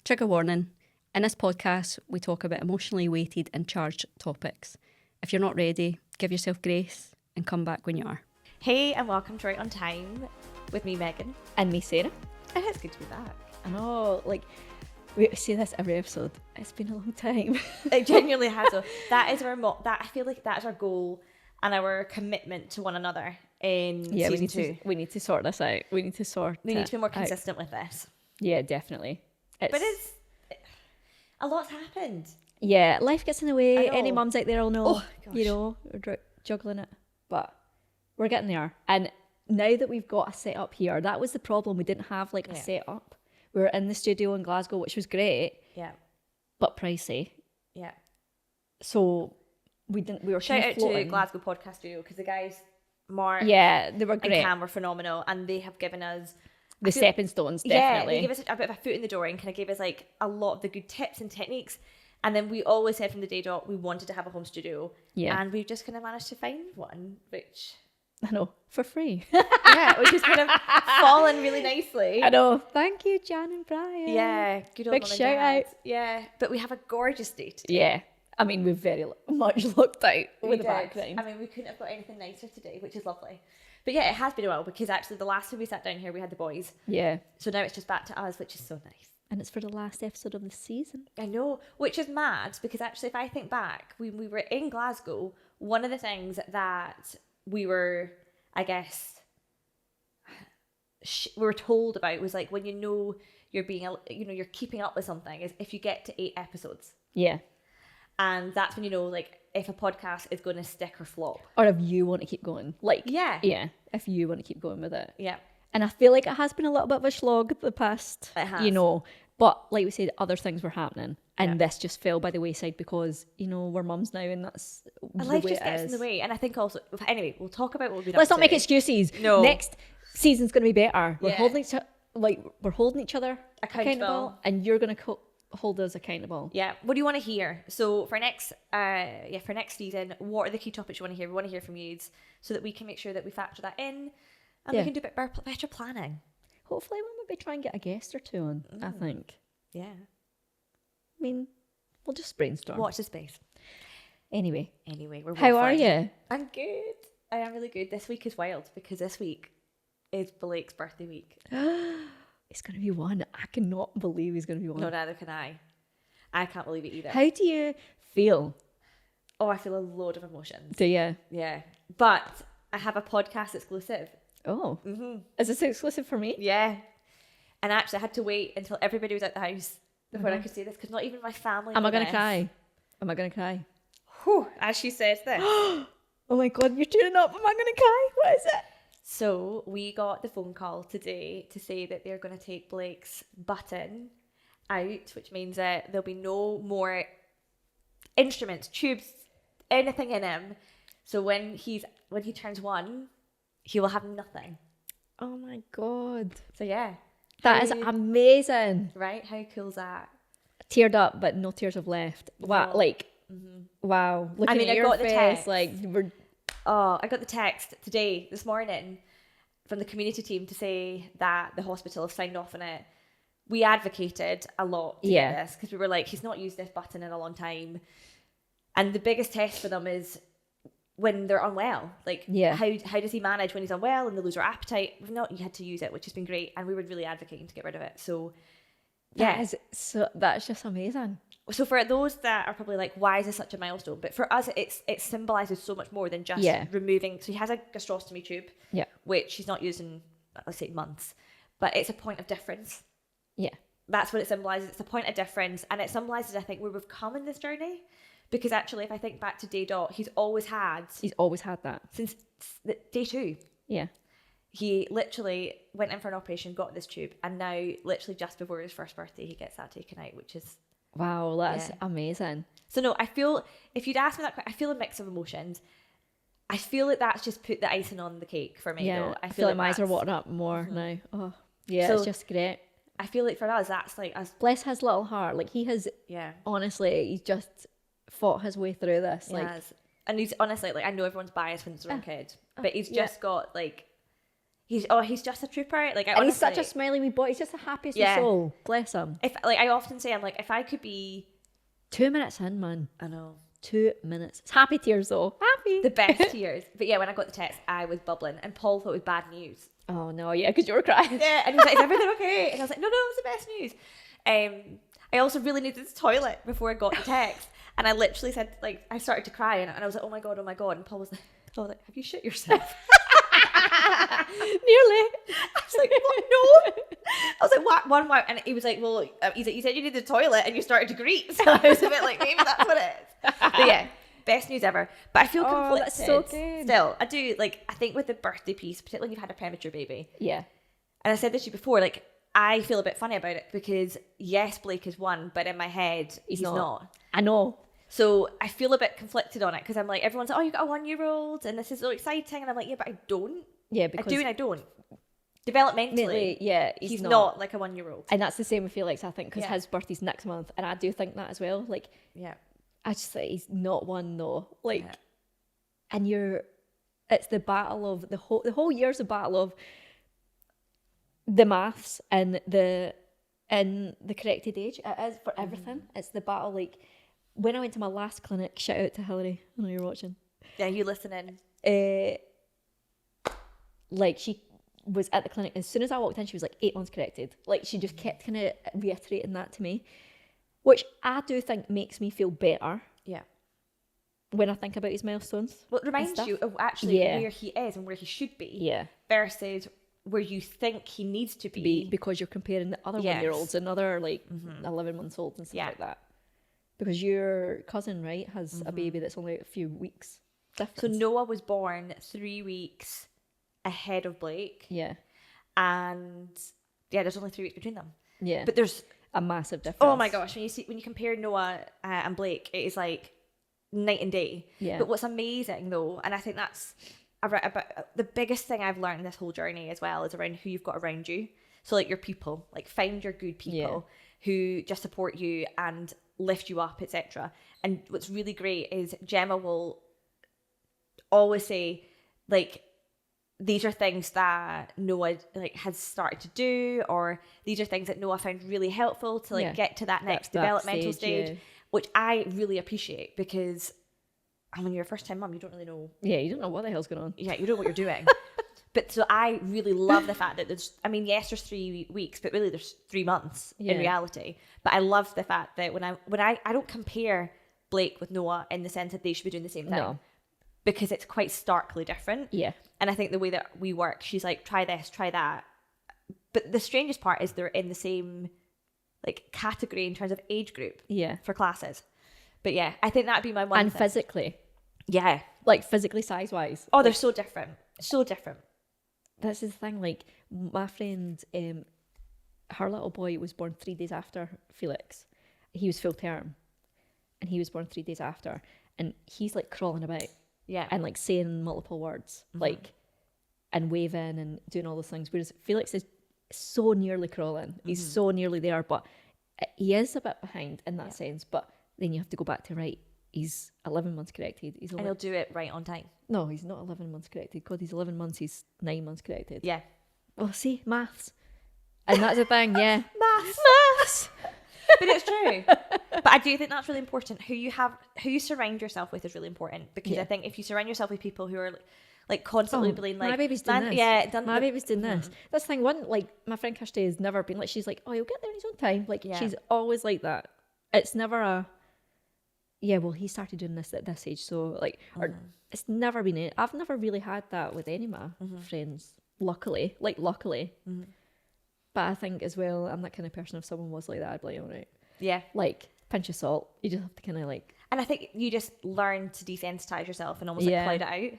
Trigger warning. In this podcast, we talk about emotionally weighted and charged topics. If you're not ready, give yourself grace and come back when you are. Hey, and welcome to Right on Time with me, Megan. And me, Sarah. And it's good to be back. I know, we say this every episode. It's been a long time. It genuinely has. That is I feel like that is our goal and our commitment to one another in season 2. We need to sort this out. We need to be more consistent with this. Yeah, definitely. A lot's happened. Yeah, life gets in the way. Any mums out there will know, we're juggling it. But we're getting there. And now that we've got a setup here, that was the problem. We didn't have a setup. We were in the studio in Glasgow, which was great. Yeah. But pricey. Yeah. So we were shout out to Glasgow Podcast Studio because the guys, Mark, they were great, and Cam were phenomenal, and they have given us the stepping stones. Definitely, they gave us a bit of a foot in the door and kind of gave us a lot of the good tips and techniques. And then we always said from the day dot we wanted to have a home studio, and we've just kind of managed to find one, which I know, for free. Which has kind of fallen really nicely. I know. Thank you, Jan and Brian. Yeah, good old big shout out. Yeah, but we have a gorgeous day today. Yeah. I mean, we've very much looked out with the background. I mean, we couldn't have got anything nicer today, which is lovely. But yeah, it has been a while because actually the last time we sat down here, we had the boys. Yeah. So now it's just back to us, which is so nice. And it's for the last episode of the season. I know, which is mad because actually if I think back, when we were in Glasgow, one of the things that we were, I guess, we were told about was when you're being, you're keeping up with something is if you get to 8 episodes. Yeah. And that's when if a podcast is going to stick or flop. Or if you want to keep going. Yeah, if you want to keep going with it. Yeah. And I feel like it has been a little bit of a slog the past, it has. But like we said, other things were happening. And this just fell by the wayside because, we're mums now and that's the life way just it gets is. in the way. And I think also, anyway, we'll talk about what we've been Let's up not make today. excuses. No. Next season's going to be better. We're holding each other accountable and you're going to hold us accountable. Yeah. What do you want to hear? So for next season, what are the key topics you want to hear? We want to hear from you so that we can make sure that we factor that in and we can do a bit better planning. Hopefully we'll maybe try and get a guest or two on, I think. Yeah. I mean, we'll just brainstorm. Watch the space. Anyway, we're how are you? I'm good. I am really good. This week is wild because this week is Blake's birthday week. It's going to be one. I cannot believe he's going to be one. No, neither can I. I can't believe it either. How do you feel? Oh, I feel a load of emotions. Do you? Yeah. But I have a podcast exclusive. Oh. Mm-hmm. Is this exclusive for me? Yeah. And actually, I had to wait until everybody was out the house before I could say this because not even my family Am I going to cry? Whew, as she says this. Oh my God, you're tearing up. Am I going to cry? What is it? So we got the phone call today to say that they're going to take Blake's button out, which means that there'll be no more instruments, tubes, anything in him. So when he turns 1, he will have nothing. Oh my God. So yeah. That is amazing. Right? How cool is that? Teared up, but no tears have left. Wow. Wow. Looking at your face, I got the text this morning from the community team to say that the hospital have signed off on it. We advocated a lot to get this because we were like, he's not used this button in a long time. And the biggest test for them is when they're unwell. How does he manage when he's unwell and they lose their appetite? We've not had to use it, which has been great. And we were really advocating to get rid of it. So, that's just amazing. So for those that are probably like, why is this such a milestone? But for us, it symbolises so much more than just removing. So he has a gastrostomy tube, which he's not used in, let's say, months. But it's a point of difference. Yeah. That's what it symbolises. It's a point of difference. And it symbolises, I think, where we've come in this journey. Because actually, if I think back to day dot, he's always had that. Since day 2. Yeah. He literally went in for an operation, got this tube. And now, literally just before his first birthday, he gets that taken out, which is... Wow, that's amazing. So no, I feel, if you'd asked me that, I feel a mix of emotions. I feel like that's just put the icing on the cake for me. Yeah, I feel like my eyes are watering up more now. Oh, yeah, so it's just great. I feel like for us, that's like us. Bless his little heart. He has, honestly, he's just fought his way through this. And he's honestly, I know everyone's biased when it's their own kid, but he's just got, he's just a trooper. Like, and he's such a smiley wee boy. He's just the happiest soul. Bless him. I often say, I'm like, if I could be 2 minutes in, man. I know. 2 minutes. It's happy tears though. Happy. The best tears. But yeah, when I got the text, I was bubbling, and Paul thought it was bad news. Oh no, yeah, because you were crying. Yeah, and he was like, "Is everything okay?" And I was like, "No, it's the best news." I also really needed the toilet before I got the text, and I literally said, like, I started to cry, and I was like, oh my god, and Paul was like, "Have you shit yourself?" Nearly. I was like, "What? No." I was like, "What? Why?" And he was like, "Well, he's like, you said you needed the toilet, and you started to greet." So I was a bit like, maybe that's what it is. But yeah, best news ever. But I feel conflicted. That's so good. Still, I do, like, I think with the birthday piece, particularly when you've had a premature baby. Yeah. And I said this to you before, like, I feel a bit funny about it because yes, Blake is one, but in my head, he's not. I know. So I feel a bit conflicted on it because I'm like, everyone's like, "Oh, you've got a 1-year-old and this is so exciting," and I'm like, "Yeah, but I don't." Yeah, because I do and I don't. Developmentally, yeah, he's not like a 1-year-old. And that's the same with Felix, I think, because his birthday's next month, and I do think that as well. Like, yeah, I just think he's not one though. Like, and it's the battle of the whole year's a battle of the maths and the corrected age. It is for everything. It's the battle. Like, when I went to my last clinic, shout out to Hillary, I know you're watching. Yeah, you listening. Like, she was at the clinic, as soon as I walked in, she was like 8 months corrected. Like, she just kept kind of reiterating that to me, which I do think makes me feel better. Yeah. When I think about his milestones. Well, it reminds you of actually where he is and where he should be. Yeah. Versus where you think he needs to be. Because you're comparing the other 1-year-olds and other, like, 11 months old and stuff like that. Because your cousin, right, has a baby that's only a few weeks difference. So Noah was born 3 weeks ahead of Blake. Yeah. And there's only 3 weeks between them. Yeah. But there's a massive difference. Oh my gosh, when you compare Noah and Blake, it is like night and day. Yeah. But what's amazing though, and I think that's about the biggest thing I've learned in this whole journey as well, is around who you've got around you. So like your people, like find your good people who just support you and lift you up, etc. And what's really great is Gemma will always say, like, these are things that Noah like has started to do, or these are things that Noah found really helpful to like get to that next developmental stage, which I really appreciate, because when you're a first time mum, you don't really know. Yeah, you don't know what the hell's going on. Yeah, you don't know what you're doing. But so I really love the fact that there's 3 weeks, but really there's 3 months in reality. But I love the fact that when I don't compare Blake with Noah in the sense that they should be doing the same thing. No. Because it's quite starkly different. Yeah. And I think the way that we work, she's like, try this, try that. But the strangest part is they're in the same like category in terms of age group. Yeah. For classes. But yeah, I think that'd be my one And thing. physically. Yeah. Like physically size-wise. Oh, they're so different. So different. This is the thing, like my friend, her little boy was born 3 days after Felix. He was full term. And he was born 3 days after. And he's like crawling about. Yeah. And like saying multiple words, like, and waving and doing all those things. Whereas Felix is so nearly crawling. He's so nearly there, but he is a bit behind in that sense. But then you have to go back to, right, he's 11 months corrected. And he'll do it right on time. No, he's not 11 months corrected. God, he's 11 months, he's 9 months corrected. Yeah. Well, see, maths. And that's the thing, yeah. Maths. But it's true. But I do think that's really important. Who you surround yourself with is really important, because I think if you surround yourself with people who are like constantly being like, my baby's doing this. Yeah, my baby's doing this. That's the thing. One, like my friend Kirsty has never been like, she's like, oh, he'll get there in his own time. Like she's always like that. It's never a, well, he started doing this at this age, so like, or it's never been it. I've never really had that with any of my friends. Luckily. But I think as well, I'm that kind of person. If someone was like that, I'd be like, all right. Yeah. Like, pinch of salt. You just have to kind of like... And I think you just learn to desensitize yourself and almost like cloud it out.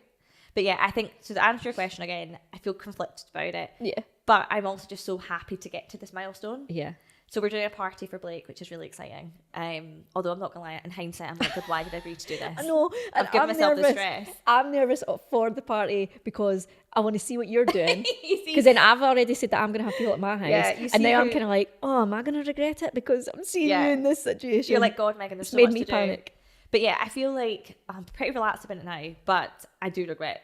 But yeah, I think, so to answer your question again, I feel conflicted about it. Yeah. But I'm also just so happy to get to this milestone. Yeah. So we're doing a party for Blake, which is really exciting. Although I'm not going to lie, in hindsight, I'm like, why did I agree to do this? I know. I've given myself the stress. I'm nervous for the party because I want to see what you're doing. Because then I've already said that I'm going to have people at my house. Yeah, and now I'm kind of like, oh, am I going to regret it? Because I'm seeing you in this situation. You're like, God, Megan, there's so much to do. It's made me panic. But yeah, I feel like I'm pretty relaxed about it now, but I do regret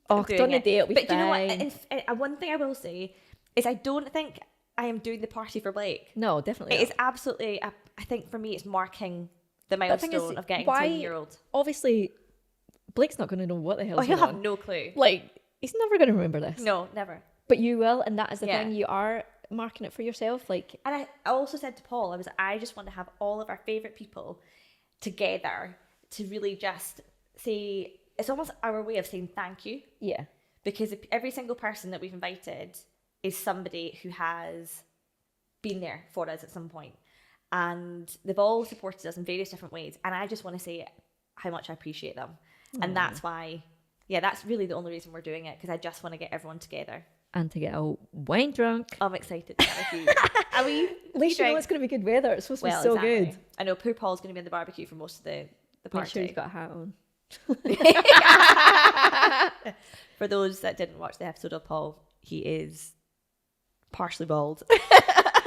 Oh, done a day, it'll be but fine. Do you know what? One thing I will say is I don't think I am doing the party for Blake. No, definitely It is absolutely, I think for me, it's marking the milestone of getting to a year-old. Obviously, Blake's not going to know what the hell's going on. He'll have no clue. Like, he's never going to remember this. No, never. But you will, and that is the thing. You are marking it for yourself. Like, and I also said to Paul, I just want to have all of our favourite people together to really just say, it's almost our way of saying thank you. Yeah. Because every single person that we've invited is somebody who has been there for us at some point. And they've all supported us in various different ways. And I just want to say how much I appreciate them. And that's why, that's really the only reason we're doing it. Because I just want to get everyone together. And to get all wine drunk. I'm excited. Are we? At least you know it's going to be good weather. It's supposed to be so good. I know poor Paul's going to be on the barbecue for most of the party. Make sure he's got a hat on. For those that didn't watch the episode of Paul, he is partially bald.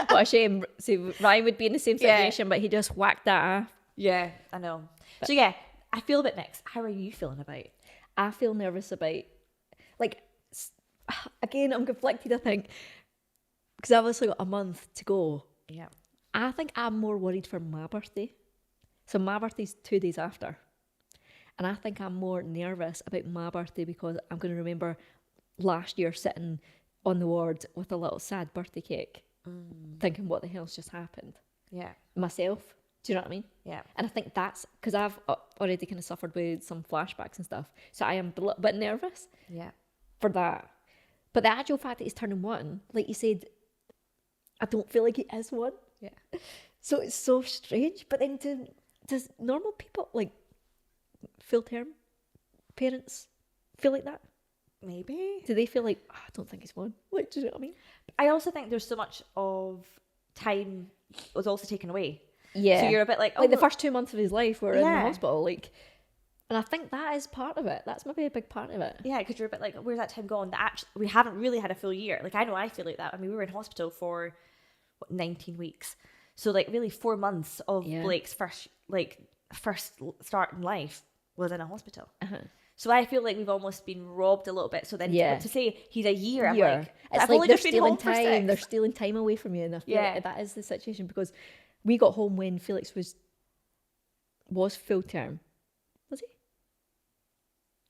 What a shame. See, Ryan would be in the same situation, but he just whacked that off. Yeah, I know. So I feel a bit mixed. How are you feeling about it? I feel nervous about, like, again, I'm conflicted, I think, because I've obviously got a month to go. Yeah. I think I'm more worried for my birthday. So my birthday's 2 days after. And I think I'm more nervous about my birthday because I'm going to remember last year sitting on the ward with a little sad birthday cake, thinking what the hell's just happened. Yeah. Myself. Do you know what I mean? Yeah. And I think that's because I've already kind of suffered with some flashbacks and stuff. So I am a little bit nervous for that. But the actual fact that he's turning 1, like you said, I don't feel like he is 1. Yeah. So it's so strange. But then does normal people, like full-term parents, feel like that? Maybe. Do they feel like, I don't think he's 1? Like, do you know what I mean? I also think there's so much of time was also taken away. Yeah. So you're a bit like, the first 2 months of his life were in the hospital, like, and I think that is part of it. That's maybe a big part of it. Yeah, because you're a bit like, where's that time gone? We haven't really had a full year. Like, I know I feel like that. I mean, we were in hospital for 19 weeks. So like really 4 months of Blake's first start in life was in a hospital. So I feel like we've almost been robbed a little bit. So then to say he's a year, I'm like, it's I've like only they're just been home stealing for time. 6. They're stealing time away from you, and I feel like that is the situation because we got home when Felix was full term. Was he?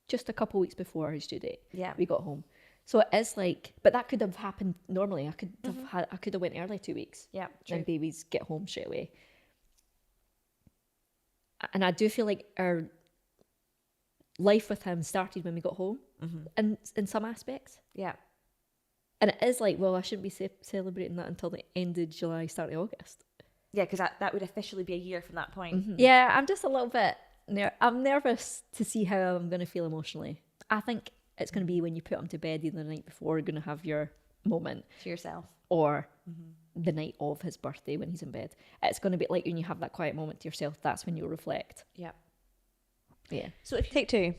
Just a couple weeks before his due date. Yeah, we got home. So it is like, but that could have happened normally. I could have went early 2 weeks. Yeah, true. And babies get home straight away. And I do feel like our life with him started when we got home, and in some aspects. Yeah. And it is like, well, I shouldn't be celebrating that until the end of July, start of August. Yeah, because that would officially be a year from that point. Yeah, I'm just a little bit. I'm nervous to see how I'm going to feel emotionally. I think it's going to be when you put him to bed either the night before, you're going to have your moment to yourself, or the night of his birthday when he's in bed. It's going to be like when you have that quiet moment to yourself. That's when you'll reflect. Yeah. Yeah. So if you take 2.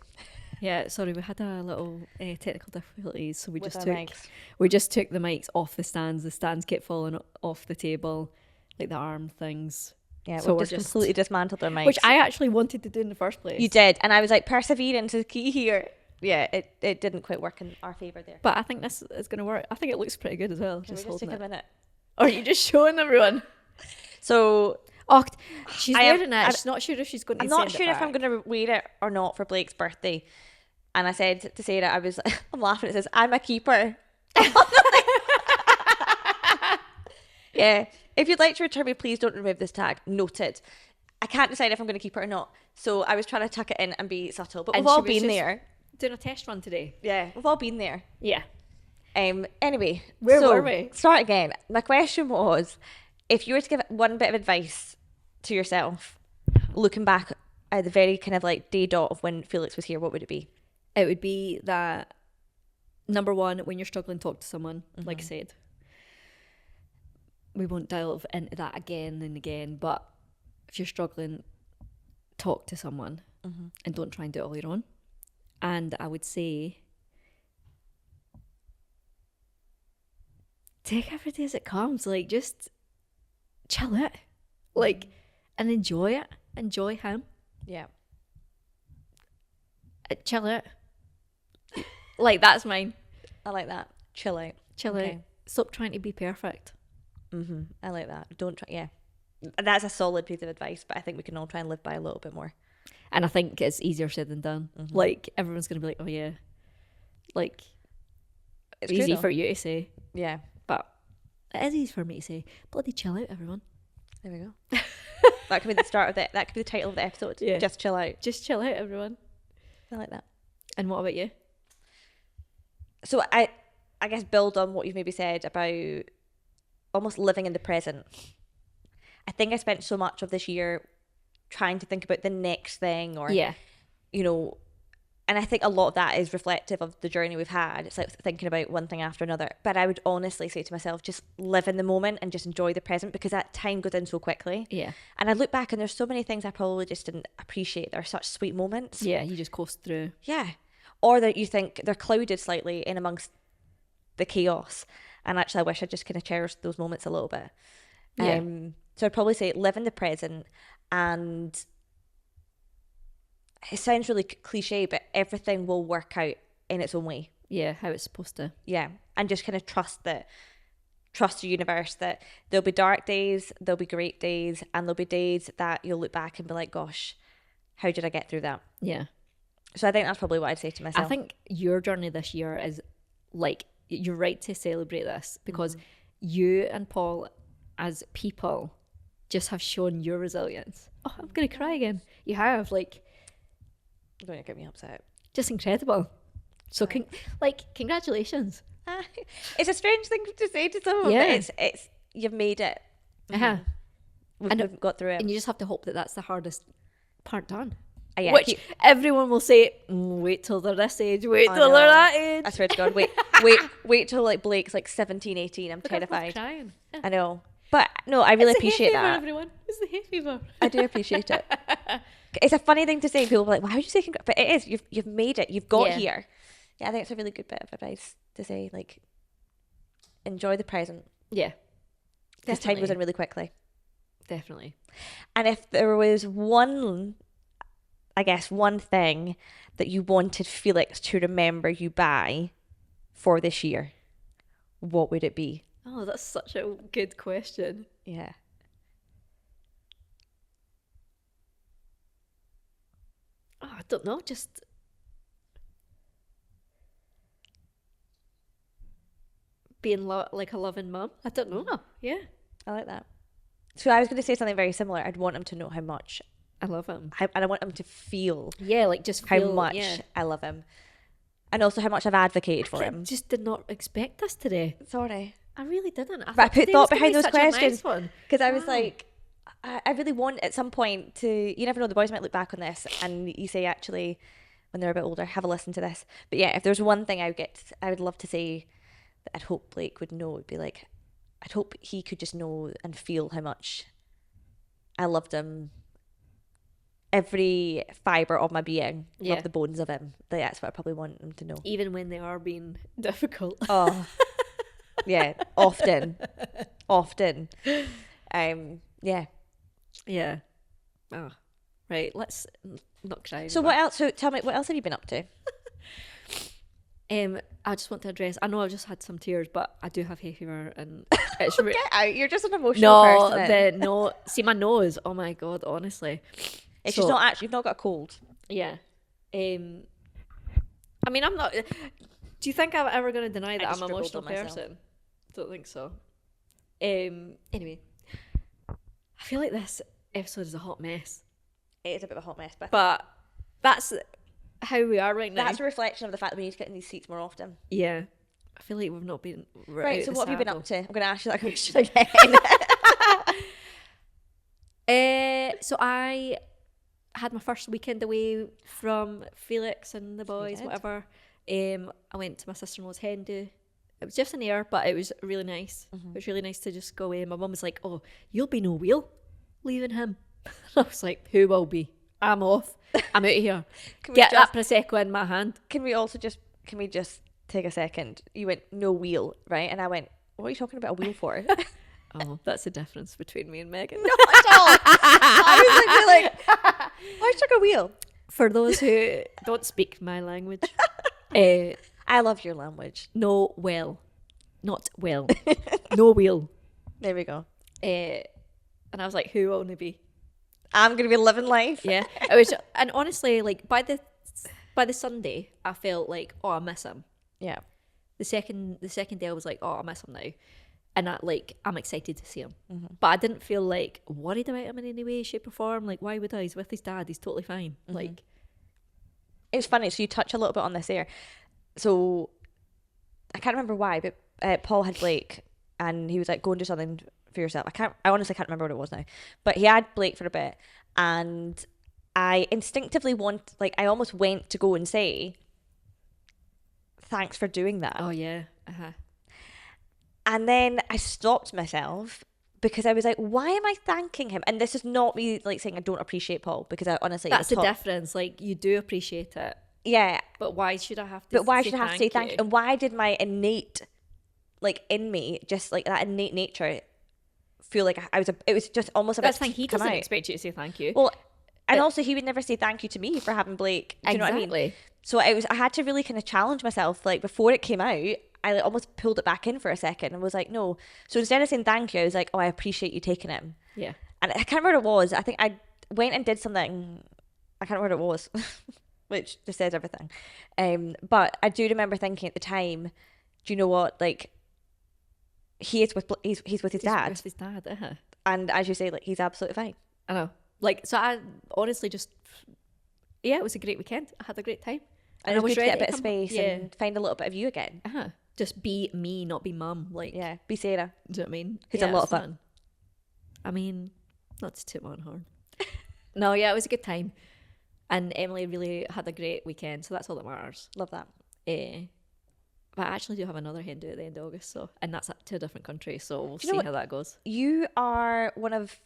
Yeah, sorry, we had a little technical difficulties, so we just took the mics off the stands. The stands kept falling off the table, like the arm things. Yeah, so we're just completely dismantled our mics, which I actually wanted to do in the first place. You did, and I was like, perseverance is key here. Yeah, it didn't quite work in our favour there. But I think this is going to work. I think it looks pretty good as well. Can we just take a minute? Or are you just showing everyone? So, she's wearing it. She's not sure if she's going to. I'm not sure if I'm going to wear it or not for Blake's birthday. And I said to Sarah, I'm laughing. It says, "I'm a keeper." Yeah. If you'd like to return me, please don't remove this tag. Noted. I can't decide if I'm going to keep it or not. So I was trying to tuck it in and be subtle, but we've all been there. Doing a test run today. Yeah, we've all been there. Yeah. Anyway, where were we? Start again. My question was, if you were to give one bit of advice to yourself, looking back at the very kind of like day dot of when Felix was here, what would it be? It would be that, number one, when you're struggling, talk to someone, like I said. We won't delve into that again and again, but if you're struggling, talk to someone and don't try and do it all your own. And I would say, take every day as it comes. Like, just chill it. Like, and enjoy it. Enjoy him. Yeah. Chill it. Like, that's mine. I like that. Chill out. Chill out. Stop trying to be perfect. I like that. Don't try. Yeah. That's a solid piece of advice, but I think we can all try and live by a little bit more. And I think it's easier said than done. Like, everyone's going to be like, oh yeah. Like, it's easy for you to say. Yeah. But it is easy for me to say. Bloody chill out, everyone. There we go. That could be the start of it. That could be the title of the episode. Yeah. Just chill out. Just chill out, everyone. I like that. And what about you? So I guess build on what you've maybe said about almost living in the present. I think I spent so much of this year trying to think about the next thing or, you know, and I think a lot of that is reflective of the journey we've had. It's like thinking about one thing after another. But I would honestly say to myself, just live in the moment and just enjoy the present, because that time goes in so quickly. Yeah. And I look back and there's so many things I probably just didn't appreciate. They're such sweet moments. Yeah, you just coast through. Yeah. Or that you think they're clouded slightly in amongst the chaos. And actually, I wish I just kind of cherished those moments a little bit. Yeah. So I'd probably say live in the present, and it sounds really cliche, but everything will work out in its own way. Yeah, how it's supposed to. Yeah. And just kind of trust the universe that there'll be dark days, there'll be great days, and there'll be days that you'll look back and be like, gosh, how did I get through that? Yeah. So I think that's probably what I'd say to myself. I think your journey this year is like, you're right to celebrate this, because you and Paul as people just have shown your resilience. Oh, I'm going to cry again. You have, like... Don't get me upset. Just incredible. So, congratulations. It's a strange thing to say to someone, but it's you've made it. We've got through it. And you just have to hope that that's the hardest part done. Yeah, which everyone will say, wait till they're this age, wait till they're that age. I swear to God, wait till like Blake's like 17, 18. I'm terrified. Crying. I know. But no, I really appreciate that. Everyone. It's the hay fever. I do appreciate it. It's a funny thing to say. People are like, why would you say congrats? But it is. You've made it. You've got here. Yeah, I think it's a really good bit of advice to say, like, enjoy the present. Yeah. Because time goes in really quickly. Definitely. And if there was one thing that you wanted Felix to remember you by for this year, what would it be? Oh, that's such a good question. Yeah. Oh, I don't know, just... being like a loving mum. I don't know. Yeah. I like that. So I was going to say something very similar. I'd want him to know how much I love him. And I want him to feel... Yeah, like just feel... how much I love him. And also how much I've advocated for him. I just did not expect this today. Sorry. I really didn't. I put thought behind those questions. Because I was like, I really want at some point to... You never know, the boys might look back on this and you say, actually, when they're a bit older, have a listen to this. But yeah, if there's one thing I would love to say that I'd hope Blake would know, would be like, I'd hope he could just know and feel how much I loved him. Every fibre of my being, love the bones of him. That's what I probably want him to know. Even when they are being difficult. Oh, yeah, often. Yeah. Yeah. Oh, right. Let's not cry. So what else? So tell me, what else have you been up to? I just want to address. I know I've just had some tears, but I do have hay fever, and it's get out. You're just an emotional person. No. See my nose. Oh my God. Honestly. It's just not actually, you've not got a cold. Yeah. I mean, I'm not... Do you think I'm ever going to deny that I'm an emotional person? Don't think so. Anyway. I feel like this episode is a hot mess. It is a bit of a hot mess. But that's how we are right now. That's a reflection of the fact that we need to get in these seats more often. Yeah. I feel like we've not been... Right, so what have you been up to? I'm going to ask you that question again. So I... had my first weekend away from Felix and the boys, whatever. I went to my sister-in-law's hen do. It was just an air, but it was really nice. It was really nice to just go away. My mum was like, oh, you'll be no wheel leaving him. I was like, who will be? I'm off. I'm out of here. Get that Prosecco in my hand. Can we just take a second? You went, no wheel, right? And I went, what are you talking about a wheel for? Oh, that's the difference between me and Meghan. Not at all. I was like, why took a wheel? For those who don't speak my language. I I love your language. No, well. Not well. No will. There we go. And I was like, who will only be? I'm going to be living life. Yeah. It was, and honestly, like, by the Sunday, I felt like, oh, I miss him. Yeah. The second day, I was like, oh, I miss him now. And I'm excited to see him. Mm-hmm. But I didn't feel like worried about him in any way, shape or form. Like, why would I? He's with his dad. He's totally fine. Mm-hmm. Like, it's funny. So you touch a little bit on this there. So I can't remember why, but Paul had Blake and he was like, go and do something for yourself. I honestly can't remember what it was now. But he had Blake for a bit and I instinctively I almost went to go and say, thanks for doing that. oh yeah. Uh-huh. And then I stopped myself because I was like, why am I thanking him? And this is not me like saying I don't appreciate Paul, because I honestly... That's the difference. Like, you do appreciate it. Yeah. But why should I have to say thank you? And why did my innate, like, in me, just like that innate nature feel like it was just almost a bit... That's the thing, he doesn't expect you to say thank you. Well, and also he would never say thank you to me for having Blake. Do you know what I mean? So I had to really kind of challenge myself. Like, before it came out, I like almost pulled it back in for a second and was like, no. So instead of saying thank you, I was like, oh, I appreciate you taking him. Yeah. And I can't remember what it was. I think I went and did something. I can't remember what it was, which just says everything. But I do remember thinking at the time, do you know what? Like, he's with his dad. With his dad, uh-huh. And as you say, like, he's absolutely fine. I know. Like, so I honestly just, yeah, it was a great weekend. I had a great time. And it was good to get a bit of space and find a little bit of you again. Uh-huh. Just be me, not be mum. Like, yeah, be Sarah. Do you know what I mean? Who's a lot of fun. I mean, not to toot my own horn. No, yeah, it was a good time. And Emily really had a great weekend, so that's all that matters. Love that. But I actually do have another hen do at the end of August, and that's to a different country, so we'll see how that goes. You are one of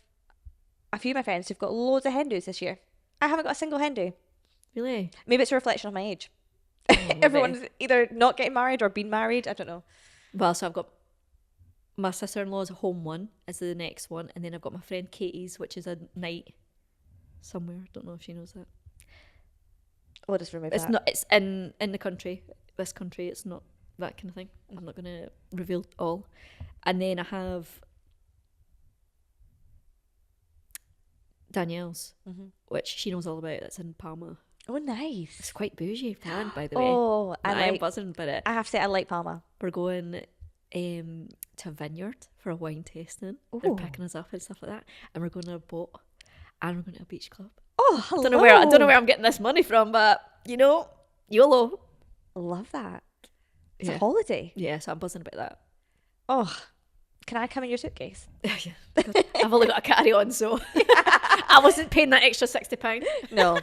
a few of my friends who've got loads of hen dos this year. I haven't got a single hen do. Really? Maybe it's a reflection of my age. Everyone's either not getting married or been married. I don't know. Well, so I've got my sister-in-law's home one is the next one, and then I've got my friend Katie's, which is a night somewhere. Don't know if she knows that. We'll just remove it's that. Not. It's in the country. This country. It's not that kind of thing. I'm not going to reveal all. And then I have Danielle's, which she knows all about. That's in Palma. Oh, nice. It's quite bougie planned, by the way. Oh, I am buzzing about it. I have to say, I like Palma. We're going to a vineyard for a wine tasting. Ooh. They're picking us up and stuff like that. And we're going to a boat. And we're going to a beach club. Oh, hello. I don't know where I'm getting this money from, but, you know, YOLO. Love that. It's a holiday. Yeah, so I'm buzzing about that. Oh, can I come in your suitcase? Yeah. I've only got a carry-on, so I wasn't paying that extra £60. No.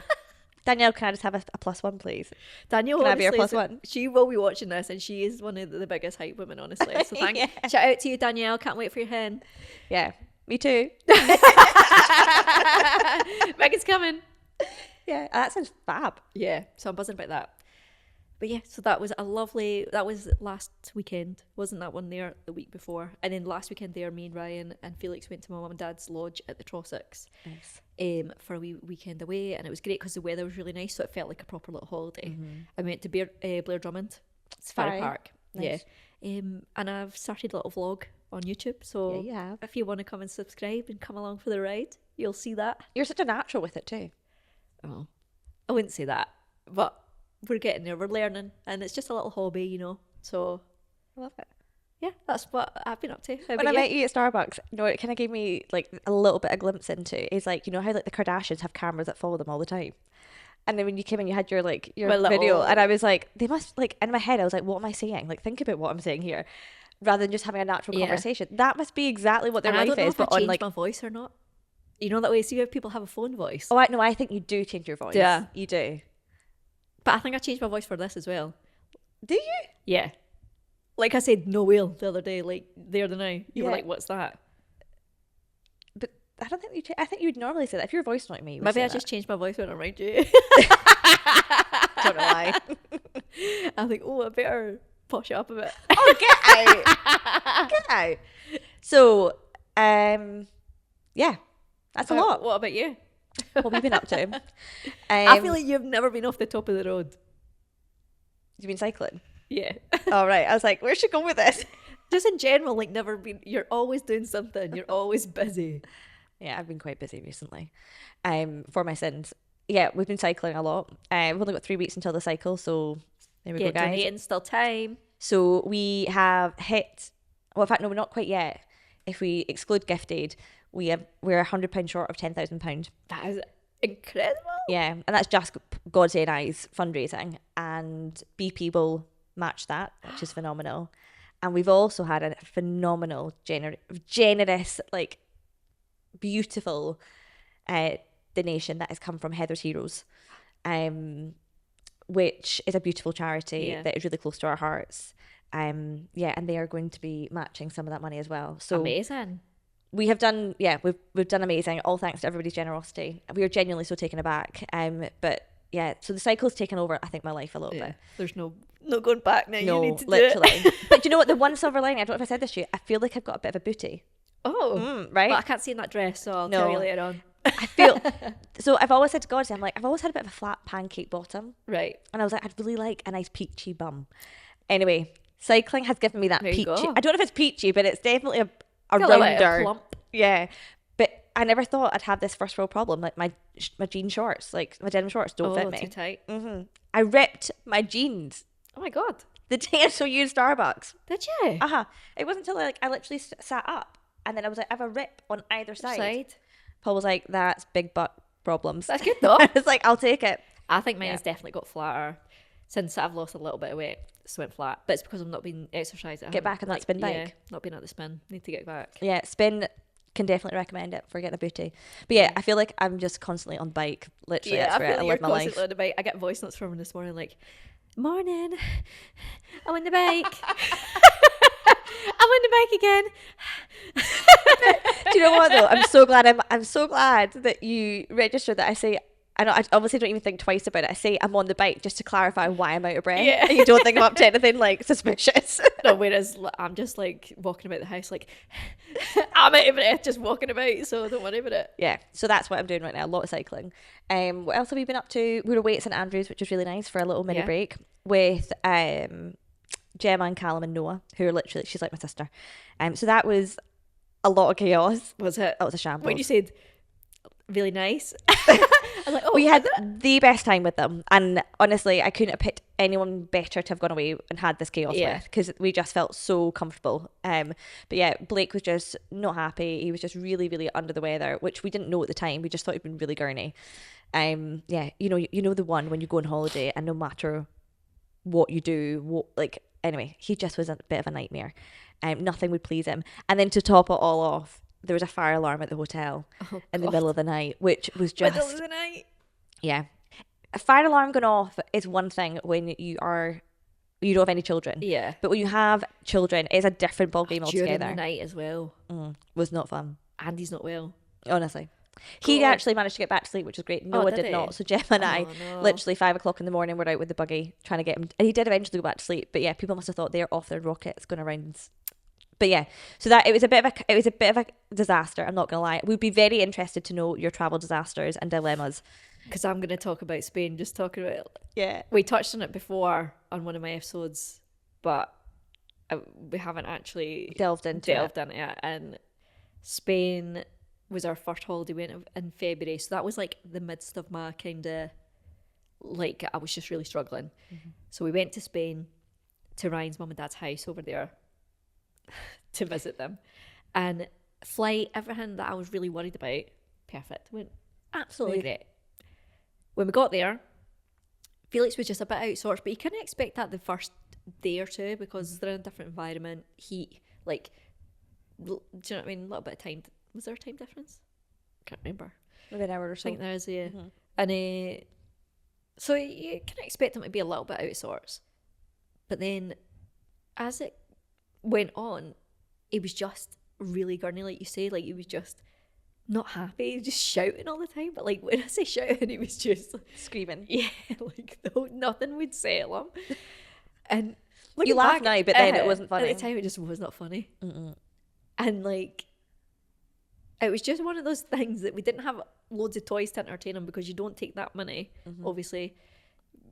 Danielle, can I just have a +1, please? Danielle, can I be your +1? She will be watching this, and she is one of the biggest hype women, honestly. So shout out to you, Danielle. Can't wait for your hen. Yeah, me too. Megan's coming. Yeah, that sounds fab. Yeah, so I'm buzzing about that. But yeah, so that was last weekend. Wasn't that one there the week before? And then last weekend there, me and Ryan and Felix went to my mum and dad's lodge at the Trossachs. Nice. For a wee weekend away, and it was great because the weather was really nice, so it felt like a proper little holiday. I went to Blair Drummond, Safari Park. Nice. Yeah. And I've started a little vlog on YouTube, so if you want to come and subscribe and come along for the ride, you'll see that. You're such a natural with it too. Oh, I wouldn't say that, but we're getting there, we're learning, and it's just a little hobby, you know, so I love it. Yeah, that's what I've been up to. When I met you at Starbucks, you know, it kind of gave me like a little bit of glimpse into is like, you know how like the Kardashians have cameras that follow them all the time, and then when you came in you had your video, and I was like, they must, like, in my head I was like, what am I saying? Like, think about what I'm saying here, rather than just having a natural conversation. That must be exactly what their life is. I don't know if I on change like my voice or not. You know that way, see how people have a phone voice. Oh, I think you do change your voice. Yeah, you do. But I think I changed my voice for this as well. Do you? Yeah. Like I said, no whale the other day, like there the now. You were like, what's that? But I don't think I think you'd normally say that. If your voice not me, maybe I just changed my voice when I'm around you. Don't know why. I think, I better posh it up a bit. Oh, get out. Get out. So, yeah, that's a lot. What about you? What have you been up to? I feel like you've never been off the top of the road. You've been cycling? Yeah. All right. I was like, where's she going with this? Just in general, like you're always doing something. You're always busy. Yeah, I've been quite busy recently. For my sins. Yeah, we've been cycling a lot. We've only got 3 weeks until the cycle, so there we go, guys. Donating, still time. So we have hit, well, in fact, no, we're not quite yet. If we exclude Gift Aid, we're £100 short of £10,000. That is incredible. Yeah, and that's just God's and I's fundraising, and BP will match that, which is phenomenal. And we've also had a phenomenal, generous, like beautiful donation that has come from Heather's Heroes, which is a beautiful charity that is really close to our hearts. And they are going to be matching some of that money as well. So amazing. We have done, we've done amazing. All thanks to everybody's generosity. We are genuinely so taken aback. But yeah, so the cycle's taken over, I think, my life a little bit. There's no going back now. No, you need to literally. do it. But do you know what? The one silver lining, I don't know if I said this to you, I feel like I've got a bit of a booty. Oh, right? Well, I can't see in that dress, so I'll tell you later on. I feel, so I've always said to God, I've always had a bit of a flat pancake bottom. Right. And I was like, I'd really like a nice peachy bum. Anyway, cycling has given me that peachy. I don't know if it's peachy, but it's definitely a rounder. A plump. Yeah. But I never thought I'd have this first world problem. Like my jean shorts, like my denim shorts don't fit me. Too tight. Mm-hmm. I ripped my jeans. Oh my God. The day I saw you in Starbucks. Did you? It wasn't until I literally sat up, and then I was like, I have a rip on either side. Paul was like, that's big butt problems. That's good though. I was like, I'll take it. I think mine has definitely got flatter since I've lost a little bit of weight. It's went flat, but it's because I've not been exercising. Get back on that spin bike. Yeah, not been at the spin. Need to get back. Yeah, spin. Can definitely recommend it for getting a booty. But yeah, I feel like I'm just constantly on bike. Literally, that's where I live my life. On the bike. I get voice notes from him this morning like, morning, I'm on the bike. I'm on the bike again. Do you know what though? I'm so glad that you registered that. I obviously don't even think twice about it. I say I'm on the bike just to clarify why I'm out of breath. Yeah. And you don't think I'm up to anything like suspicious. No, whereas I'm just like walking about the house like I'm out of breath just walking about, so don't worry about it. Yeah, so that's what I'm doing right now, a lot of cycling. What else have we been up to? We were away at St Andrews, which was really nice for a little mini break with Gemma and Callum and Noah, who are literally, she's like my sister. So that was a lot of chaos. Was it? That was a shambles. When you said really nice, I was like, we had the best time with them, and honestly I couldn't have picked anyone better to have gone away and had this chaos with, because we just felt so comfortable. But yeah, Blake was just not happy. He was just really, really under the weather, which we didn't know at the time. We just thought he'd been really gurney. Yeah, you know the one when you go on holiday and no matter what you do, anyway, he just was a bit of a nightmare. Nothing would please him. And then to top it all off, there was a fire alarm at the hotel in the middle of the night, which was just... Middle of the night? Yeah. A fire alarm going off is one thing when you don't have any children. Yeah. But when you have children, it's a different ballgame altogether. During the night as well. Was not fun. Andy's not well. Honestly. He actually managed to get back to sleep, which was great. Noah did not. So Gemma and I, literally 5 o'clock in the morning, were out with the buggy trying to get him. And he did eventually go back to sleep. But yeah, people must have thought they're off their rockets going around. But yeah, so that it was a bit of a disaster. I'm not gonna lie. We'd be very interested to know your travel disasters and dilemmas. Because I'm gonna talk about Spain. Just talking about it. Yeah, we touched on it before on one of my episodes, but we haven't actually delved into it yet. And Spain was our first holiday. We went in February, so that was like the midst of my kind of like I was just really struggling. So we went to Spain, to Ryan's mum and dad's house over there, to visit them, and flight, everything that I was really worried about, perfect, went absolutely great. When we got there, Felix was just a bit out of sorts, but you couldn't expect that the first day or two because they're in a different environment, heat, like, do you know what I mean? A little bit of time. Was there a time difference? Can't remember. Maybe an hour or so. I think there is, yeah. And so you can expect them to be a little bit out of sorts, but then as it went on, he was just really gurney, like you say. Like, he was just not happy. He was just shouting all the time. But like, when I say shouting, he was just screaming. Yeah, like nothing would settle him. And you laugh now, but then it wasn't funny. At the time, it just was not funny. And like, it was just one of those things that we didn't have loads of toys to entertain him, because you don't take that money, obviously,